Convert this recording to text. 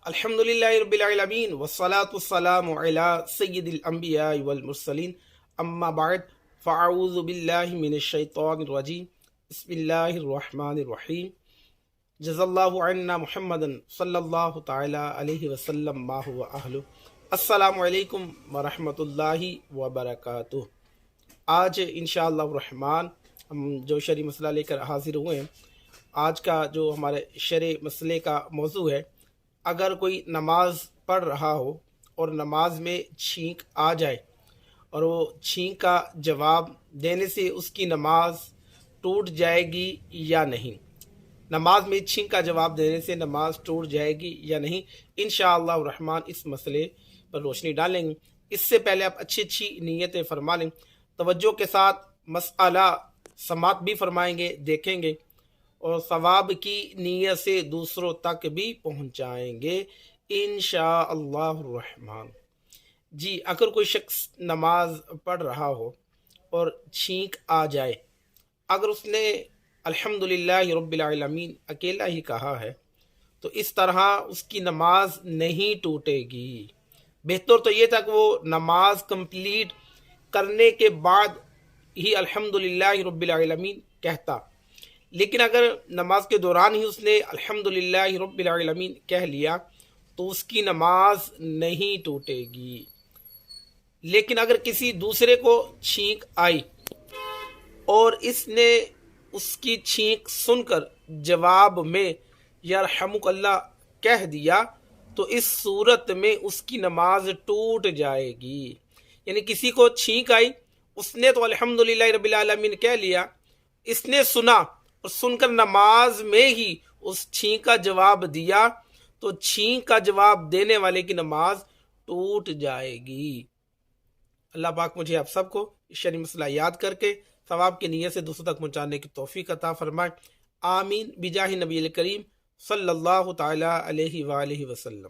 الحمدللہ رب العالمین والصلاة والسلام علی سید الانبیاء والمرسلین اما بعد فاعوذ باللہ من الشیطان الرجیم بسم اللہ الرحمن الرحیم جزا اللہ عنا محمد صلی اللہ تعالی علیہ وسلم ما هو اہلہ۔ السلام علیکم ورحمۃ اللہ وبرکاتہ۔ آج انشاءاللہ الرحمن ہم جو شرعی مسئلہ لے کر حاضر ہوئے ہیں، آج کا جو ہمارے شرعی مسئلے کا موضوع ہے، اگر کوئی نماز پڑھ رہا ہو اور نماز میں چھینک آ جائے اور وہ چھینک کا جواب دینے سے اس کی نماز ٹوٹ جائے گی یا نہیں، نماز میں چھینک کا جواب دینے سے نماز ٹوٹ جائے گی یا نہیں، انشاءاللہ الرحمن اس مسئلے پر روشنی ڈالیں گے۔ اس سے پہلے آپ اچھی نیتیں فرما لیں، توجہ کے ساتھ مسئلہ سماعت بھی فرمائیں گے، دیکھیں گے اور ثواب کی نیت سے دوسروں تک بھی پہنچائیں گے انشاءاللہ الرحمن۔ جی، اگر کوئی شخص نماز پڑھ رہا ہو اور چھینک آ جائے، اگر اس نے الحمدللہ رب العالمین اکیلا ہی کہا ہے تو اس طرح اس کی نماز نہیں ٹوٹے گی۔ بہتر تو یہ تھا کہ وہ نماز کمپلیٹ کرنے کے بعد ہی الحمدللہ رب العالمین کہتا، لیکن اگر نماز کے دوران ہی اس نے الحمدللہ رب العالمین کہہ لیا تو اس کی نماز نہیں ٹوٹے گی۔ لیکن اگر کسی دوسرے کو چھینک آئی اور اس نے اس کی چھینک سن کر جواب میں یرحمک اللہ کہہ دیا تو اس صورت میں اس کی نماز ٹوٹ جائے گی۔ یعنی کسی کو چھینک آئی، اس نے تو الحمدللہ رب العالمین کہہ لیا، اس نے سنا اور سن کر نماز میں ہی اس چھینک کا جواب دیا تو چھینک کا جواب دینے والے کی نماز ٹوٹ جائے گی۔ اللہ پاک مجھے آپ سب کو اس شرعی مسئلہ یاد کر کے ثواب کی نیت سے دوسروں تک پہنچانے کی توفیق عطا فرمائے، آمین بجاہ نبی کریم صلی اللہ تعالی علیہ وآلہ وسلم۔